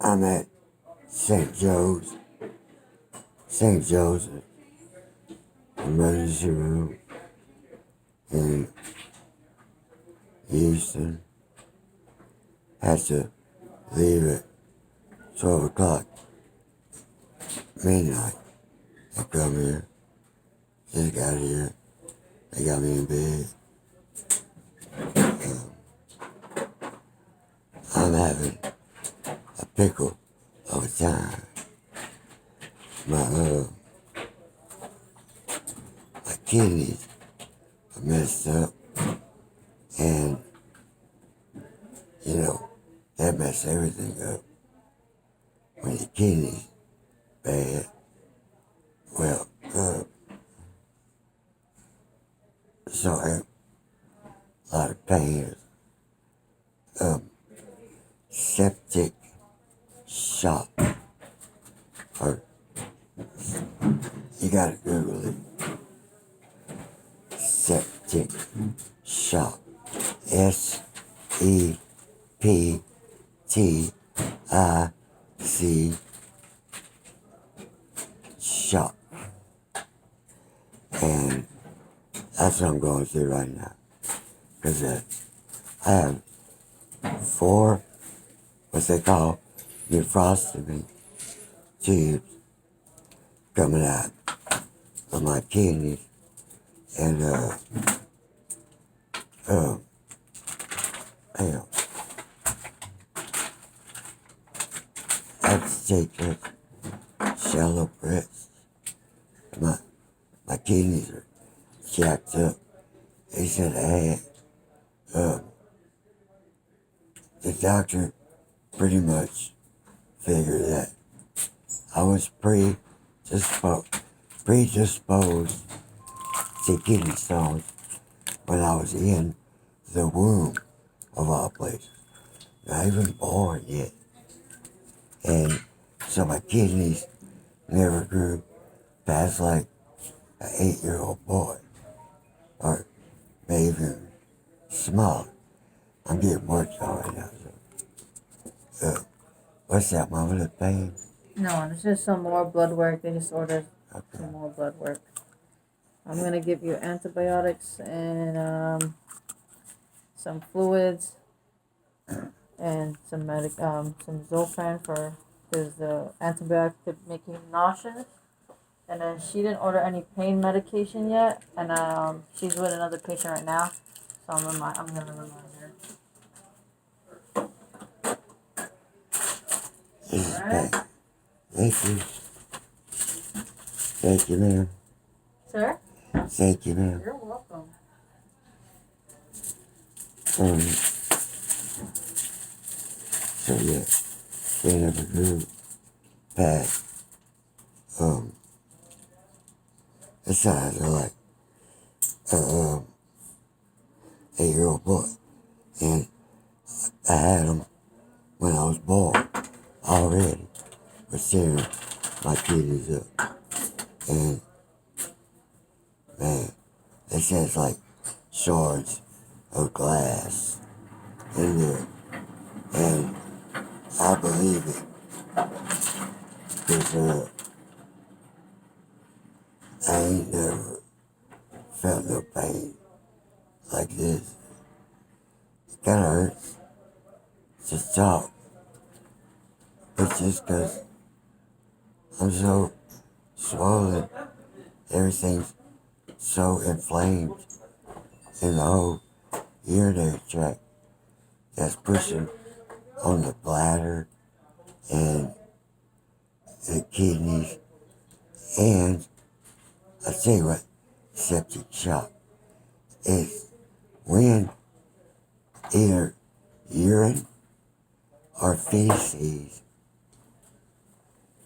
I'm at St. Joe's, St. Joseph emergency room in Houston. Had to leave at 12 o'clock midnight. I come here, just got here. They got me in bed. I'm having a pickle of a time. My kidneys are messed up, and that messed everything up. When your kidneys bad, well, so a lot of pain. Septic shock, or you gotta Google it. Septic shock. SEPTIC shock. And that's what I'm going through right now. Because I have 4, what they call nephrostomy tubes coming out of my kidneys. And, I have to take shallow breaths. My kidneys are jacked up. They said I had, the doctor pretty much figured that I was predisposed to kidney stones when I was in the womb of all places. Not even born yet. And so my kidneys never grew past like an 8-year-old boy, or maybe even smaller. I'm getting worked on right now. So, what's that, Mama? The pain? No, it's just some more blood work. They just ordered some more blood work. I'm gonna give you antibiotics and some fluids and some some Zofran because the antibiotic could make you nauseous. And then she didn't order any pain medication yet, and she's with another patient right now, so I'm gonna remind her. Alright. Thank you. Thank you, ma'am. Sir? Thank you, ma'am. You're welcome. So yeah, they never grew past the size of like a 8-year-old boy, and I had them when I was born already, but tearing my kidneys up, and man, they said it's like shards of glass in there, and I believe it, because I ain't never felt no pain like this. It kinda hurts to talk. It's just because I'm so swollen. Everything's so inflamed in the whole urinary tract that's pushing on the bladder and the kidneys. And I tell you what, septic shock is when either urine or feces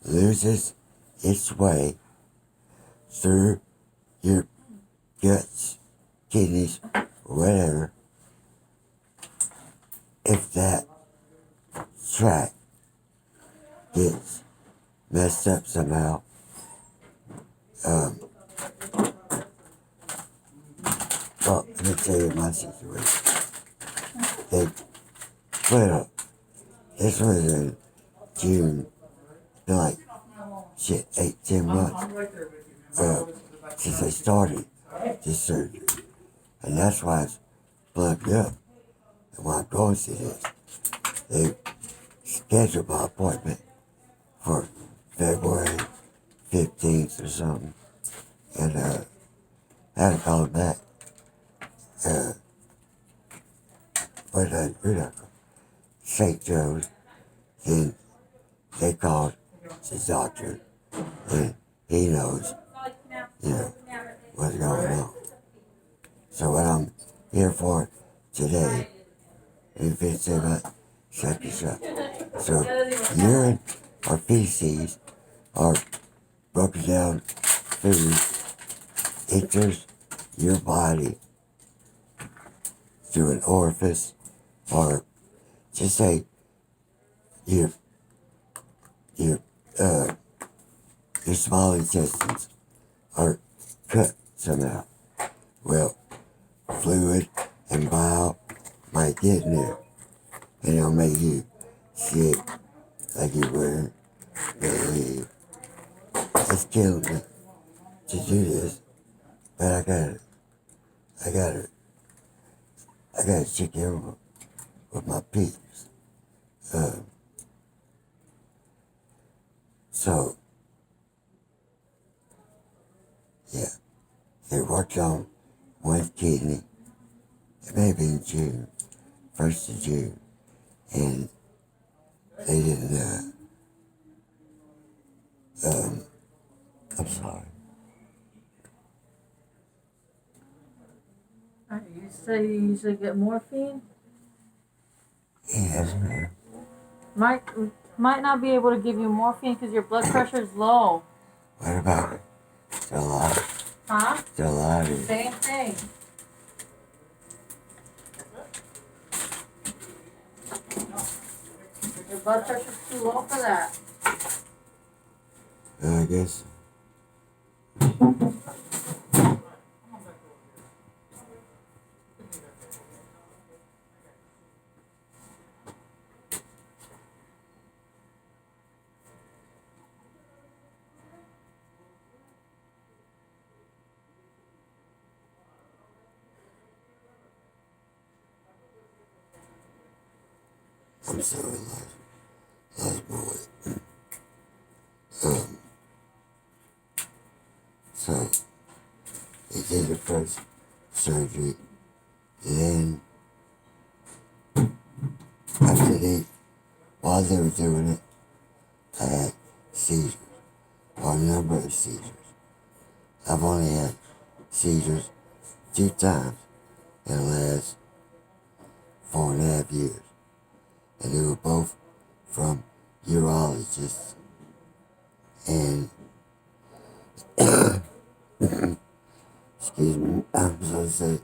loses its way through your guts, kidneys, whatever. If that tract gets messed up somehow, well, let me tell you my situation. They put this was in June, like, shit, 8, 10 months since I started this surgery. And that's why it's plugged up. And what I'm going to is, they scheduled my appointment for February 15th or something. And I had to call back. But St. Joe's, then they called the doctor, and he knows, what's going on. So what I'm here for today, if it's about check this out. So urine or feces are broken down food, enters your body through an orifice, or just say your your uh your small intestines are cut somehow. Well, fluid and bile might get in there, and it'll make you sick like you wouldn't believe. It's killing me to do this, but I gotta check in with my peeps. So, yeah, they worked on one kidney. It may be in June, 1st of June, and they didn't, I'm sorry. You say you usually get morphine? Yes, ma'am. Might not be able to give you morphine because your blood pressure is low. What about it? Dilaudid? Huh? Dilaudid. Same thing. Your blood pressure's too low for that. I guess. I'm sorry, lost my way. So, they did the first surgery, then while they were doing it, I had seizures, or a number of seizures. I've only had seizures 2 times in the last 4.5 years, and they were both from urologists. And excuse me, I'm so sick.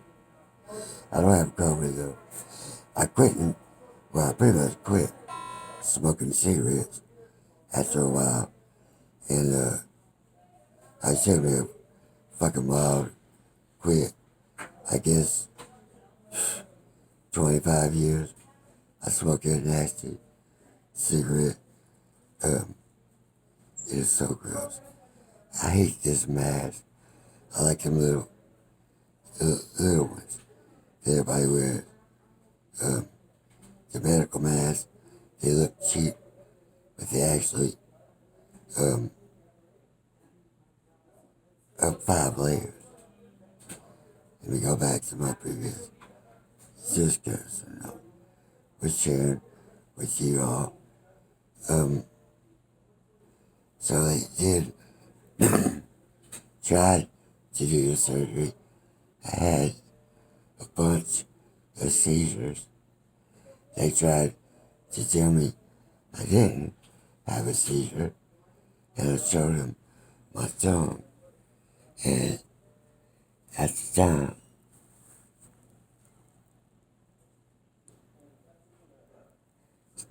I don't have COVID though. I pretty much quit smoking cigarettes after a while, and I should have fucking wild quit. I guess 25 years. I smoked a nasty cigarette. It is so gross. I hate this mask. I like them little ones that everybody wears. The medical masks, they look cheap, but they actually up 5 layers. Let me go back to my previous discussion with sharing with you all. So they did tried to do the surgery. I had a bunch of seizures. They tried to tell me I didn't have a seizure, and I showed them my tongue. And at the time,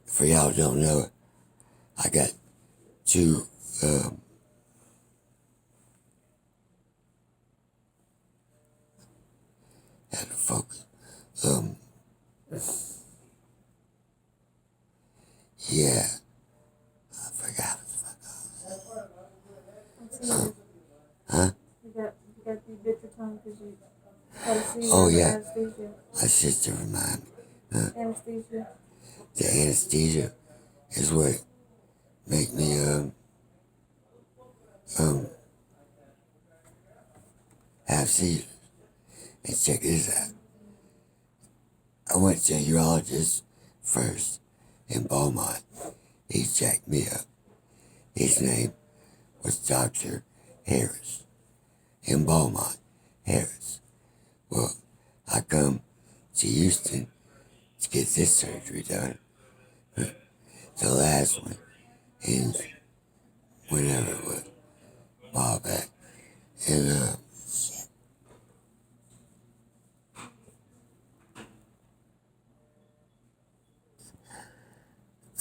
for y'all who don't know it, I got 2 had to focus. Yeah, Oh yeah, my sister reminded me. Huh? Anesthesia. The anesthesia is what make me um have seizures. And check this out. I went to a urologist first in Beaumont. He checked me up. His name was Dr. Harris in Beaumont, Harris. Well, I come to Houston to get this surgery done. The last one in whenever it was, a while back. And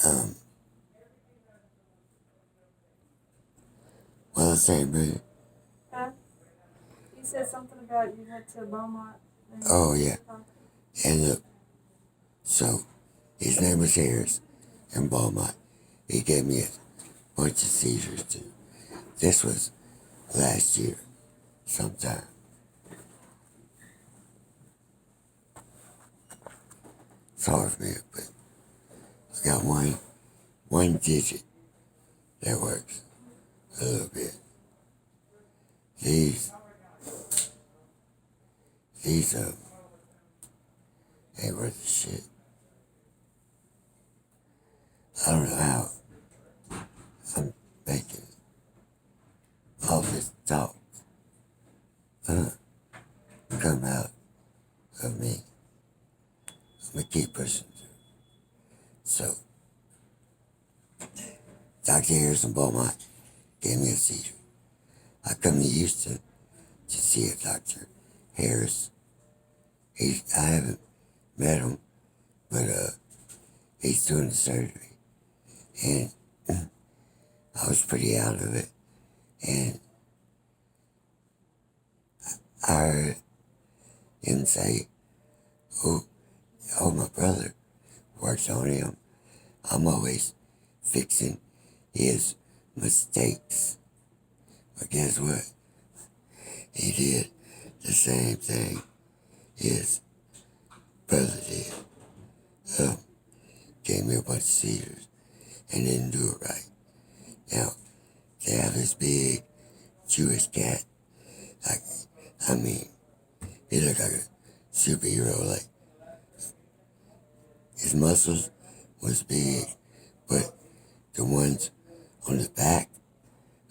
um, well, the same, man. Huh? You said something about you went to Beaumont. Oh yeah, and so his name was Harris in Beaumont. He gave me a bunch of seizures too. This was last year, sometime. It's hard for me, but I got one digit that works a little bit. These ain't worth the shit. I don't know how I'm making all this talk come out of me. I'm gonna keep pushing through. So, Dr. Harrison Beaumont gave me a seizure. I come to Houston to see a Dr. Harris. I haven't met him, but he's doing the surgery. And I was pretty out of it. And I heard him say, oh, my brother works on him. I'm always fixing his mistakes. But guess what? He did the same thing his brother did. Gave me a bunch of seizures and didn't do it right. Now, they have this big Jewish cat. I mean, he looked like a superhero. Like, his muscles was big, but the ones on the back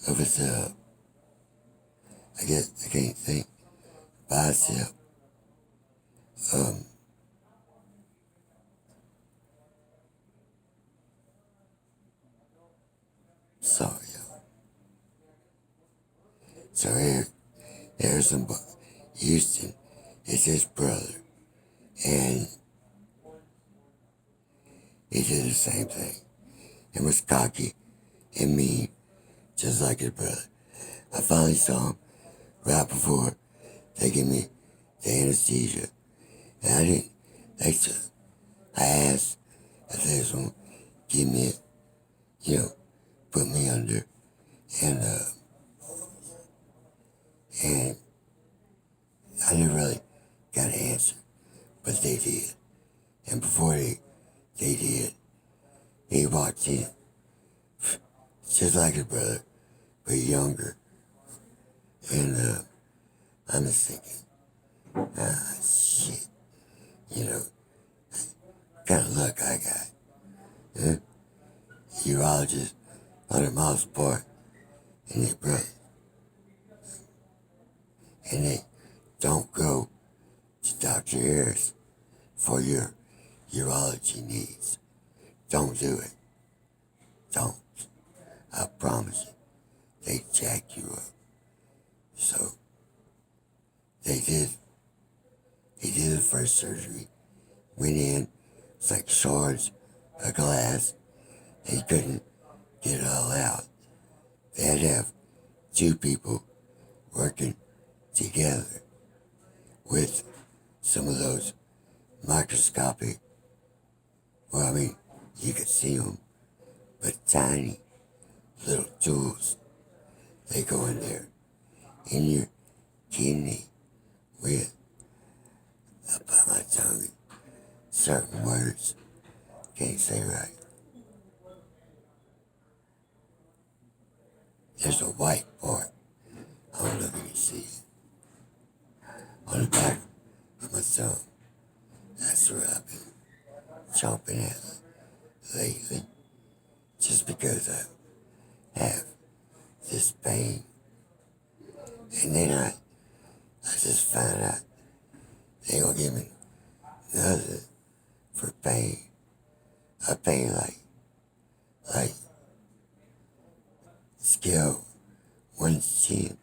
of his, I guess I can't think, bicep, sorry, y'all. So Harrison Houston is his brother, and he did the same thing, and was cocky and mean, just like his brother. I finally saw him right before they gave me the anesthesia, and I didn't, I asked if they was going to give me it, put me under, and I never really got an answer, but they did. And before they did, he walked in, just like his brother, but younger. And I'm just thinking, shit, kind of luck I got. Huh? Urologist 100 miles apart, and their brother. And they don't go to Dr. Harris for your urology needs. Don't do it. Don't. I promise you. They jack you up. So, he did the first surgery. Went in, it's like shards of glass. He couldn't get it all out. They had to have two people working together with some of those microscopic, well, I mean, you could see them, but tiny little tools. They go in there in your kidney with I bite my tongue in certain words. Can't say right. There's a white part. I don't know if you can see it. On the back of my tongue. That's where I've been chomping at lately. Just because I have this pain. And then I just found out they gonna give me nothing for pain. I pain like scale 1 to 10.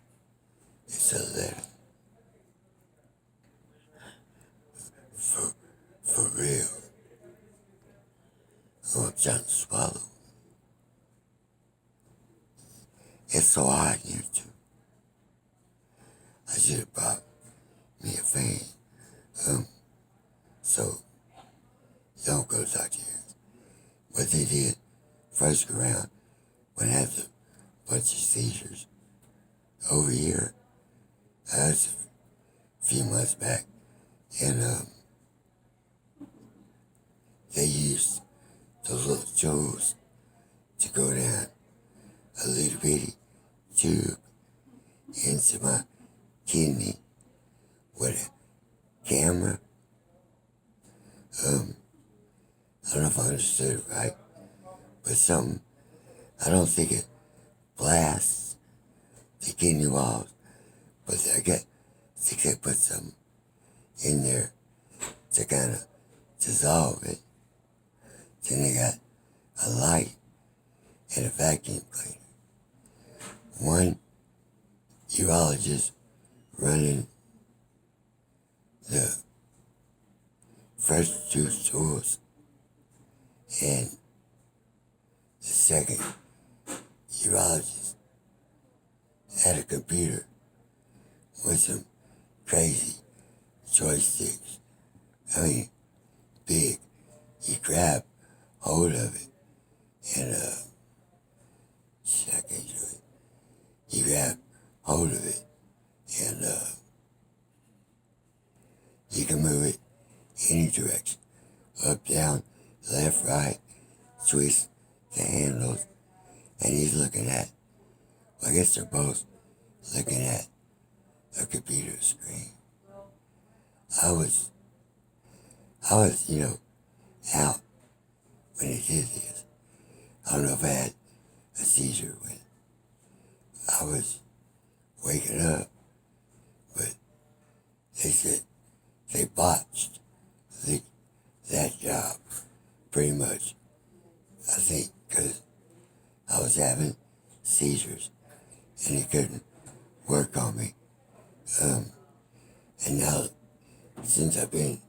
It's 11. For real. I'm trying to swallow. It's so hot here too. I should have brought me a fan. So don't go to Dr. Harris. What they did first go around when I had a bunch of seizures over here. That's a few months back. And they used those little tubes to go down a little bitty tube into my kidney with a camera. I don't know if I understood it right, but something, I don't think it blasts the kidney walls, but I think they put something in there to kind of dissolve it. Then they got a light and a vacuum cleaner. One urologist running the first two stools, and the second urologist had a computer with some crazy joysticks. I mean, big. You grab hold of it and I can't do it. You grab hold of it and you can move it any direction. Up, down, left, right, twist the handles. And he's looking at, well, I guess they're both looking at a computer screen. I was, out when he did this. I don't know if I had a seizure when I was waking up, but they said they botched that job pretty much. I think because I was having seizures and he couldn't work on me. And now, since I've been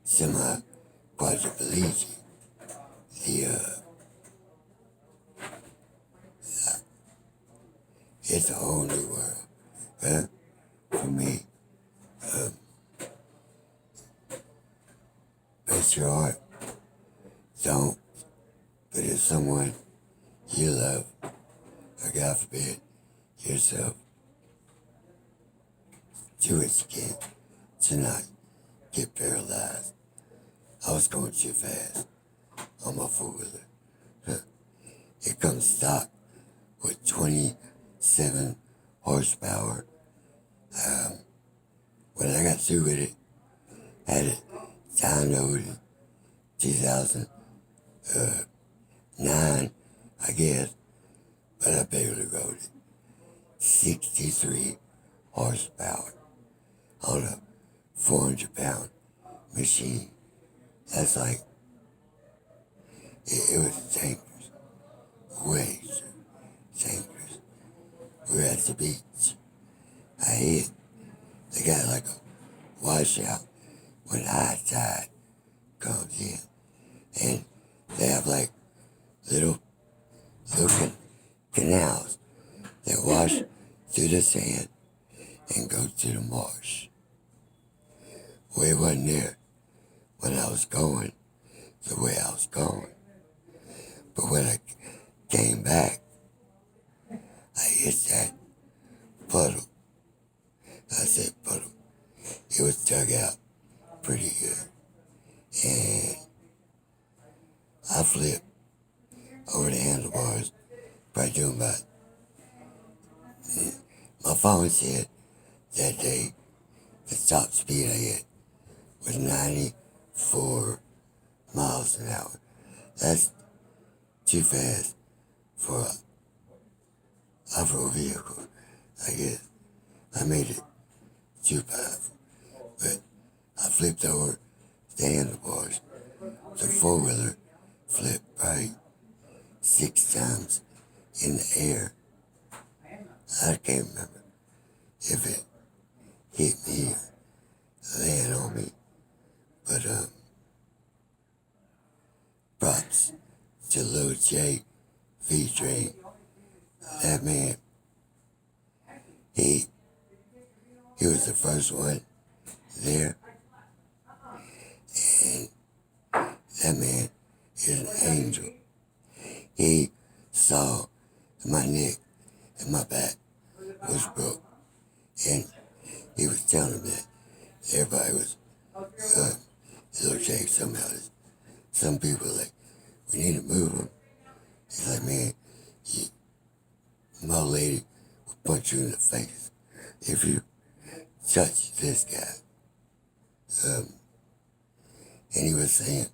semi-quadriplegic, it's a whole new world for me. Bless your heart. Don't. But if someone you love, or God forbid, yourself, do what you can to not get paralyzed. I was going too fast on my four-wheeler. It comes stock with 27 horsepower. When I got through with it, had it downloaded in 2009, I guess, but I barely rode it. 63 horsepower on a 400-pound machine. That's like, it was dangerous, way dangerous. We were at the beach. I hit. They got like a washout when high tide comes in. And they have like little canals that wash through the sand and go to the marsh. Well, it wasn't there when I was going the way I was going. But when I came back, I hit that puddle. I said puddle. It was dug out I flipped over the handlebars, probably doing about, my phone said that day the top speed I hit was 94 miles an hour. That's too fast for a off-road vehicle. I guess I made it too powerful, but I flipped over the handlebars. The four-wheeler flipped probably 6 times in the air. I can't remember if it hit me or land on me, but props to Lil J V-Train. That man, he was the first one there, and that man is an angel. He saw my neck and my back was broke, and he was telling me that everybody was Lil J somehow. Some people like, we need to move him. He's like, man, my lady will punch you in the face if you touch this guy. And he was saying,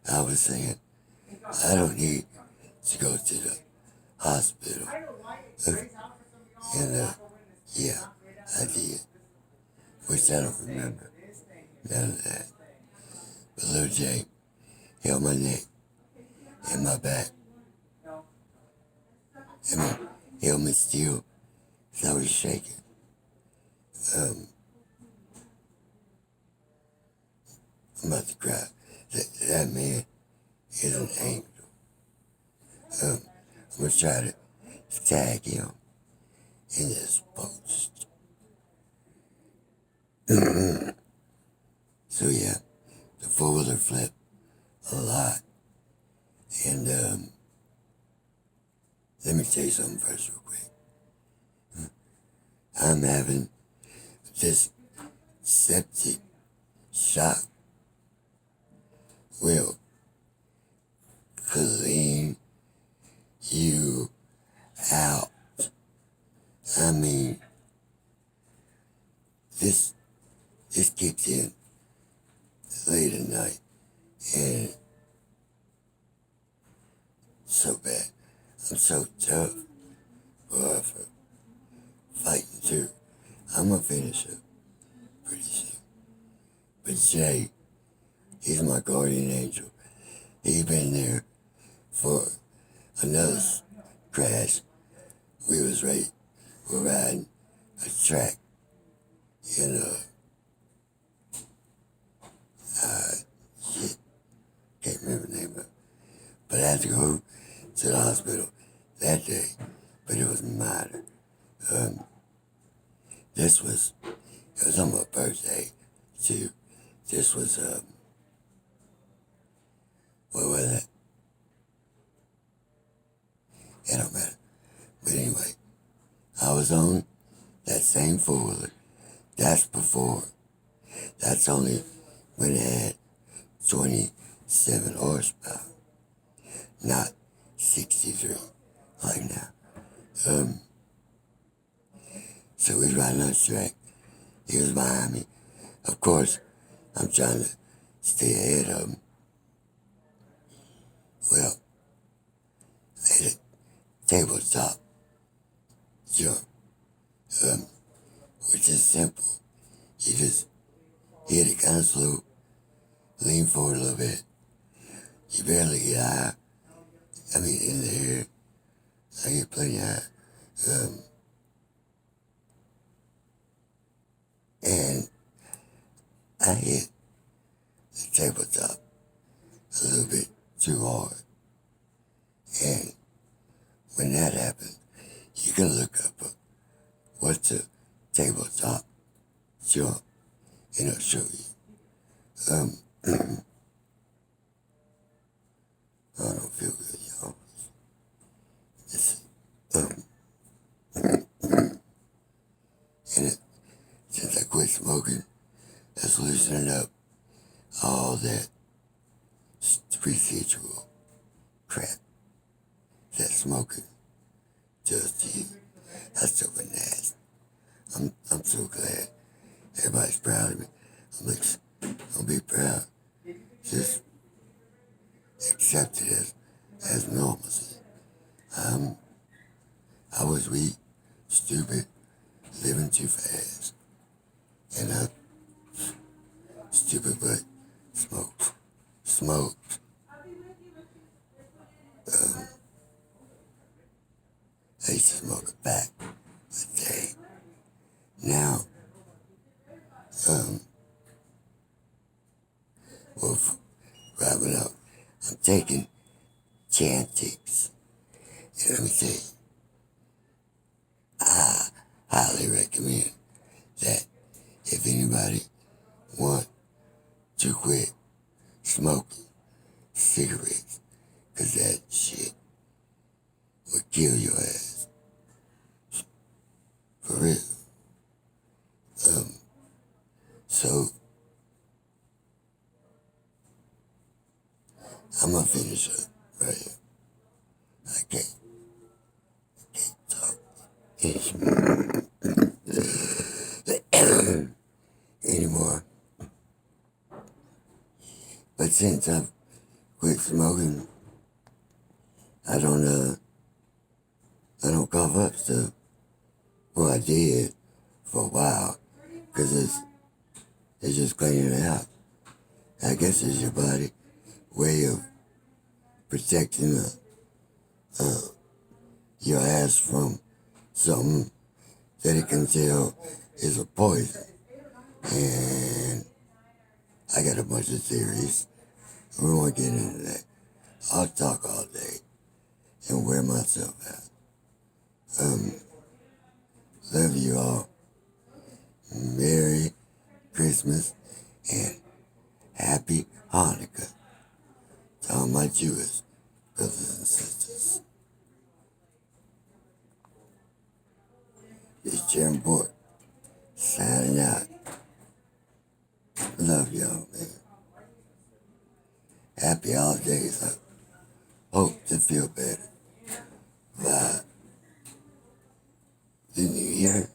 I was saying, I don't need to go to the hospital. And yeah, I did, which I don't remember none of that. But Lil J held my neck and my back. I mean, held me still, so I was shaking. I'm about to cry. That man is an angel. I'm gonna try to tag him in this post. So yeah, the four-wheeler flipped a lot. And let me tell you something first real quick. I'm having this septic shock will clean you out. I mean, this kicks in late at night, and so bad. I'm so tough for fighting through. I'm gonna finish it pretty soon. But Jay, he's my guardian angel. He's been there for another crash. We're riding a track in shit, can't remember the name of it. But I had to go to the hospital that day, but it was minor. It was on my birthday too. This was, what was it? It don't matter. But anyway, I was on that same four-wheeler. That's before. That's only when it had 27 horsepower, not 63 like now. So we was riding on the track. He was behind me. Of course, I'm trying to stay ahead of him. Well, I hit a tabletop jump, which is simple. You just hit it kind of slow, lean forward a little bit. You barely get high. I mean, in the air, I get plenty high. And I hit the tabletop a little bit too hard. And when that happens, you can look up what's a tabletop jump, and it'll show you. I don't feel good, y'all. And since I quit smoking, that's loosening up all that residual crap that smoking does to you. That's so nasty. I'm so glad everybody's proud of me. I'll be proud. Just accept it as normalcy. I was weak, stupid, living too fast. And stupid but smoked. I used to smoke a pack a day. Now, wrapping up, I'm taking Chantix. And let me tell you, I highly recommend that if anybody want to quit smoking cigarettes, because that shit would kill your ass. For real. So, I'm gonna finish up right here. I can't talk anymore. But since I've quit smoking, I don't cough up stuff. Well, I did for a while, because it's just cleaning it out. I guess it's your body way of protecting your ass from something that it can tell is a poison. And I got a bunch of theories. We won't get into that. I'll talk all day and wear myself out. Love you all. Merry Christmas and Happy Hanukkah to all my Jewish brothers and sisters. It's Jim Bork signing out. Love y'all, man. Happy holidays. I hope to feel better by the new year.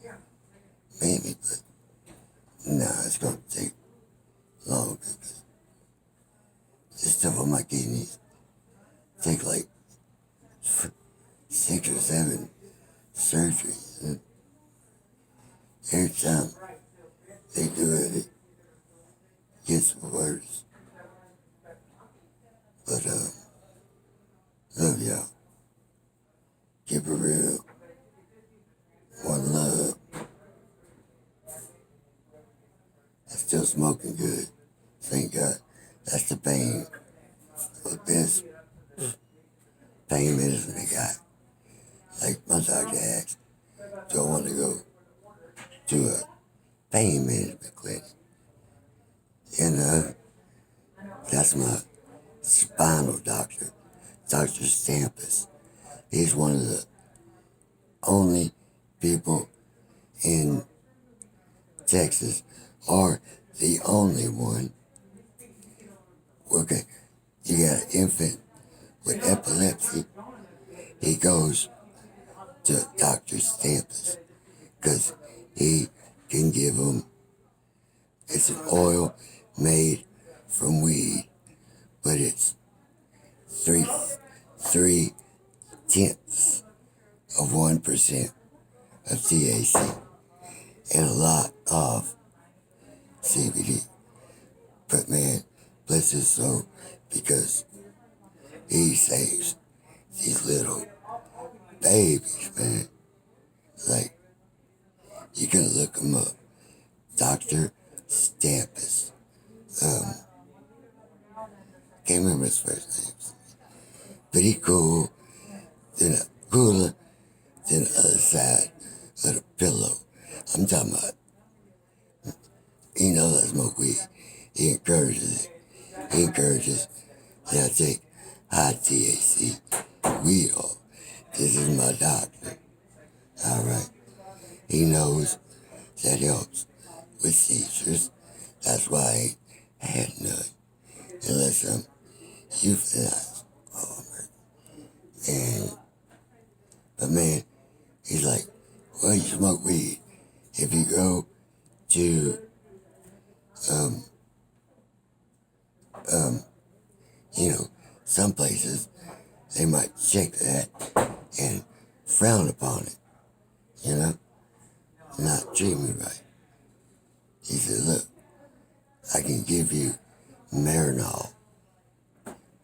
Maybe, but no, it's gonna take longer. This stuff on my kidneys take like 6 or 7 surgeries. And every time they do it, it gets worse. But love y'all. Keep it real. One love. I'm still smoking good. Thank God. That's the pain. The best pain medicine they got. Like my doctor asked, do I want to go to a pain management clinic? And that's my spinal doctor, Dr. Stampus. He's one of the only people in Texas, or the only one. Okay, you got an infant with epilepsy, he goes to Dr. Stampus because he can give them, it's an oil made from weed, but it's 3/10 of 1% of THC and a lot of CBD. But man, bless his soul, because he saves these little babies, man. Like, you can look him up. Dr. Stampus. Can't remember his first name. But he cool. Then cooler than the other side of the pillow. I'm talking about, he knows I smoke weed. He encourages it. He encourages that I take high THC weed off. This is my doctor. Alright. He knows that helps with seizures. That's why I ain't had none. Unless I'm euthanize. And, but man, he's like, well, you smoke weed. If you go to, you know, some places, they might check that and frown upon it, you know, not treat me right. He said, look, I can give you Marinol.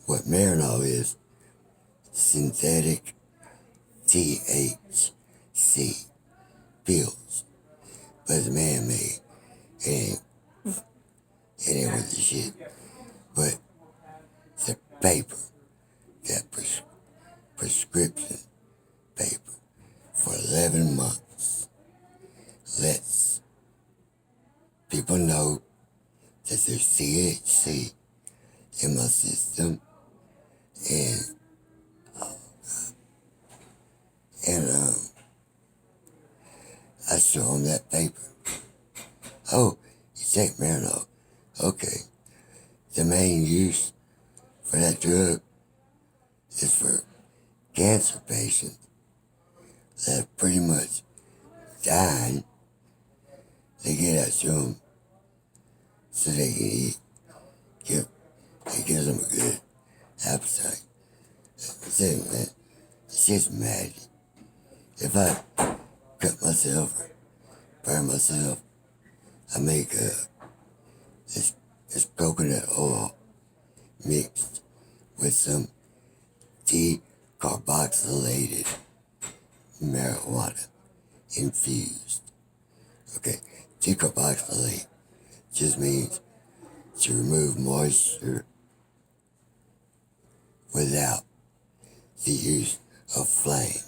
What Marinol is, synthetic THC pills, but it's man-made. It ain't with the shit. But the paper, that prescription paper, for 11 months, lets people know that there's THC in my system, and I show them that paper. Oh, you take Marinol. Okay. The main use for that drug is for cancer patients that are pretty much dying. They get that to them so they can eat. It gives them a good appetite. That's it, man. It's just magic. If I cut myself or burn myself, I make this coconut oil mixed with some decarboxylated marijuana infused. Okay, decarboxylate just means to remove moisture without the use of flame,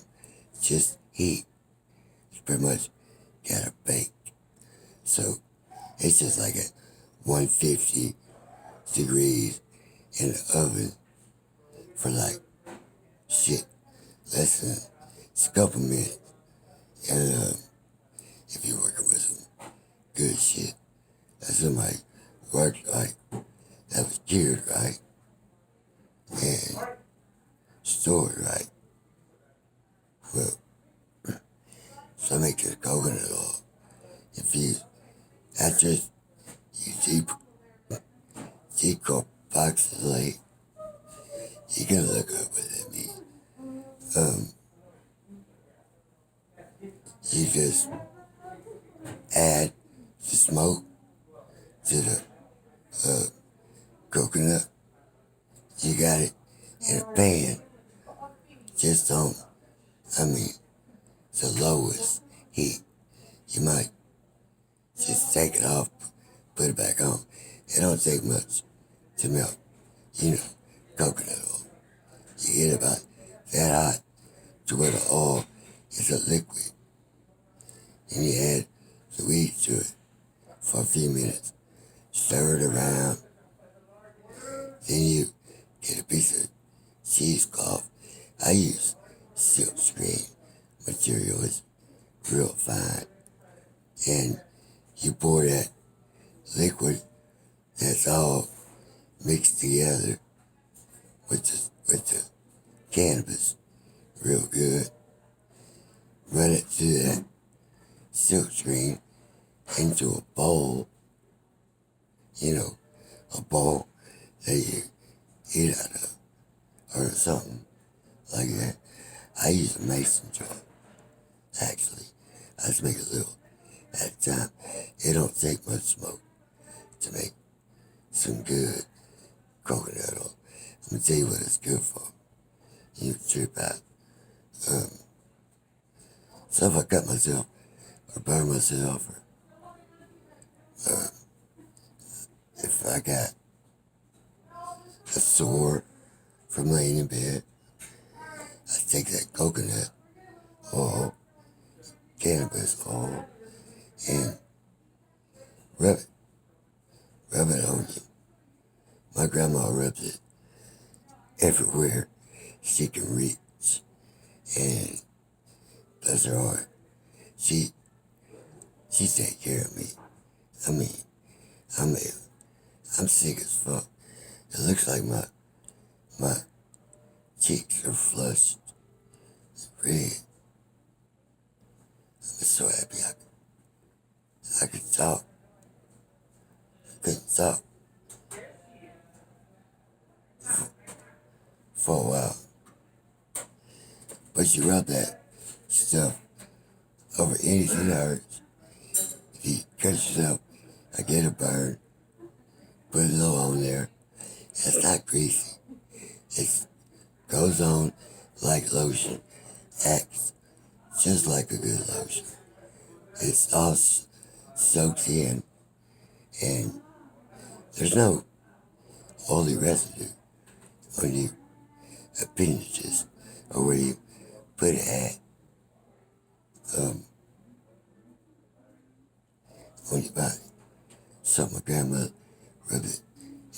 just heat. It's pretty much gotta bake. So it's just like at 150 degrees in the oven for like shit, less than a couple minutes. And if you're working with some good shit, that somebody worked right, that was cured right, and stored right. Well, so I make this coconut oil infused. That's just you decarboxylate. You can look up what that means. You just add the smoke to the coconut. You got it in a pan, just on, the lowest heat. You might just take it off, put it back on. It don't take much to melt, coconut oil. You get it about that hot to where the oil is a liquid. And you add the weed to it for a few minutes. Stir it around. Then you get a piece of cheesecloth. I use silk screen material. It's real fine. And you pour that liquid that's all mixed together with the cannabis real good. Run it through that silk screen into a bowl, a bowl that you eat out of, or something like that. I use a mason jar, actually. I just make a little at a time. It don't take much smoke to make some good coconut oil. I'm gonna tell you what it's good for. You trip out. So if I cut myself or burn myself, or if I got a sore from laying in bed, I take that coconut oil, cannabis oil, and rub it. Rub it on you. My grandma rubs it everywhere she can reach. And bless her heart, she take care of me. I'm sick as fuck. It looks like my My cheeks are flushed, red. I'm so happy I could talk. I couldn't talk for a while. But you rub that stuff over anything that hurts. If you cut yourself, I get a burn. Put a little on there. It's not greasy. It goes on like lotion. Acts just like a good lotion. It's all soaked in, and there's no oily residue on your appendages or where you put it at on your body. So my grandmother rubbed it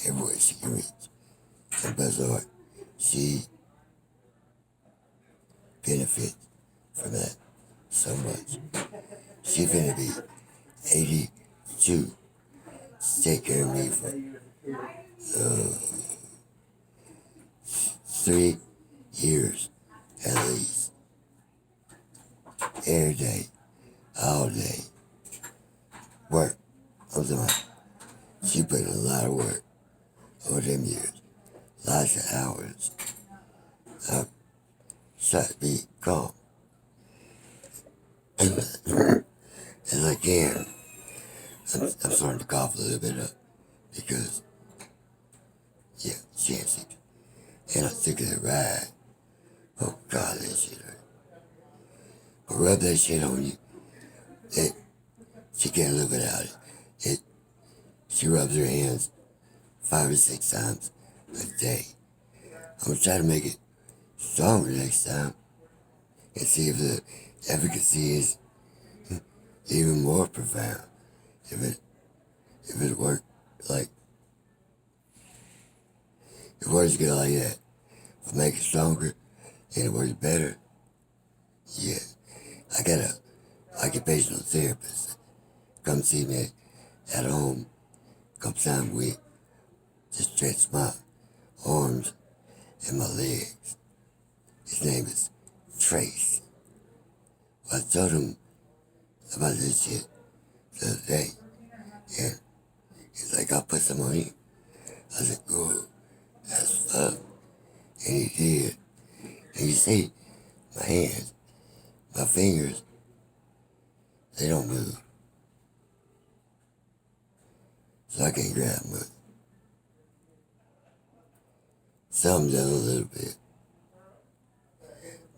everywhere she can reach. And Buzzard, she benefits from that so much. She finna be 82 to take care of me for 3 years at least. Every day, all day. Work. I'm talking about, she put in a lot of work over them years. Lots of hours. I try to be calm as I can. I'm starting to cough a little bit up because, yeah, chancy. And I took that ride. Oh God, that shit hurt. But rub that shit on you. She can't live without it. She rubs her hands 5 or 6 times a day. I'm gonna try to make it stronger next time and see if the efficacy is even more profound. If it worked like, if it works good like that, if I make it stronger and it works better, yeah. I got a occupational therapist come see me at home a couple times a week to stretch my arms and my legs. His name is Trace. I told him about this shit the other day, and he's like, I'll put some on you. I said, cool, that's fuck. And he did. And you see, my hands, my fingers, they don't move. So I can't grab much. Some does a little bit.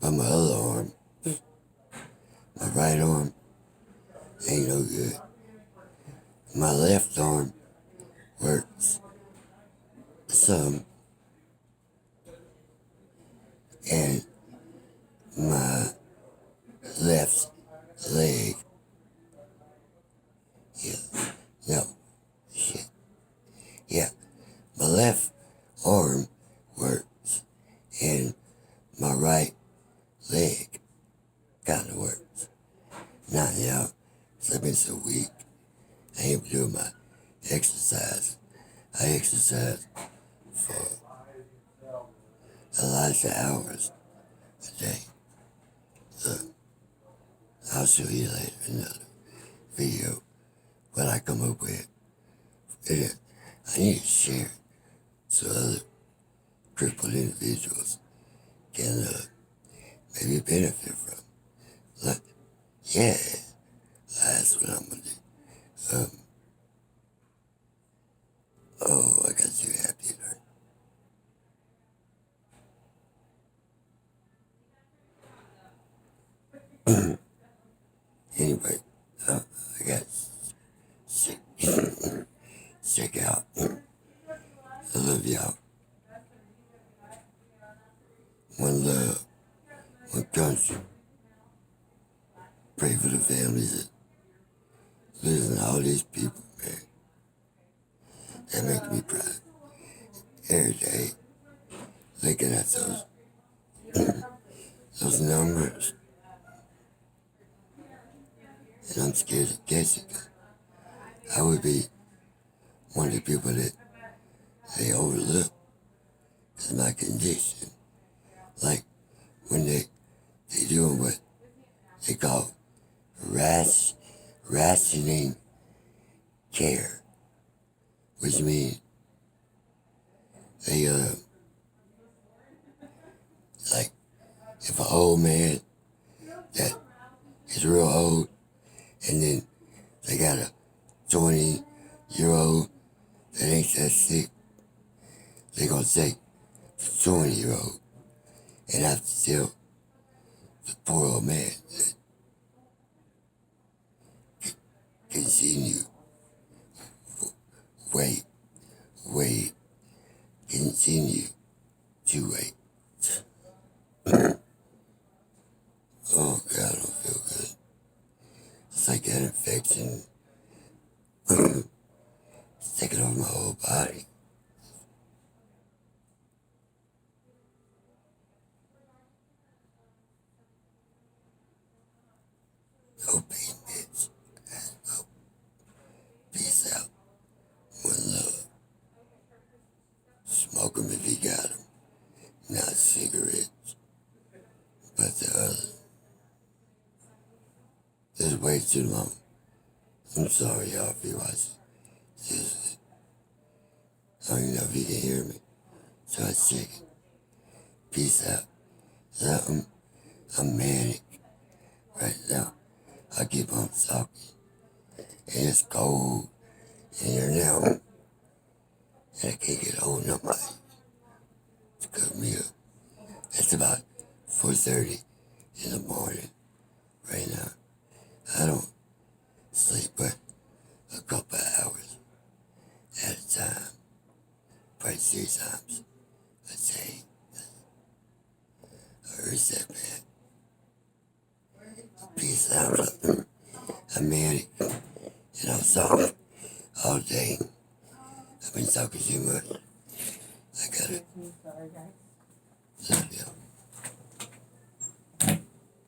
But my other arm, my right arm, ain't no good. My left arm works some, and my left leg, yeah, no, shit, yeah, my left arm works, and my right leg kind of works. Not now, 'cause I've been so weak. I ain't been doing my exercise. I exercise for a lot of hours a day. I'll show you later in another video what I come up with. I need to share it so other crippled individuals can maybe benefit from. Like, yeah, that's what I'm gonna do. Oh, I got you happy at her. Anyway, I got sick. Check out. I love y'all. One love, one country. Pray for the families that losing all these people, man. That makes me cry every day. Looking at those numbers, and I'm scared to catch it. 'Cause I would be one of the people that they overlook is my condition. Like when they doing what they call rationing care, which means they like if an old man that is real old and then they got a 20-year-old that ain't that sick, they gonna take the 20-year-old and have to tell the poor old man that continue, wait, continue to wait. Oh God, I don't feel good. It's like that infection. It's taking over my whole body. No pain, bitch. No. Peace out. One love. Smoke 'em if you got 'em. Not cigarettes, but the other. There's way too long. I'm sorry, y'all, if you watch. Seriously. I don't even know if you can hear me. So I check it. Peace out. So I'm manic right now. I keep on talking. And it's cold in here now. And I can't get hold of nobody to cook me up. It's about 4:30 in the morning right now. I don't sleep but a couple of hours at a time. Probably 3 times a day. I heard that, man. Peace out. I'm manic. And I'm talking all day. I've been talking too much. I gotta. Love you.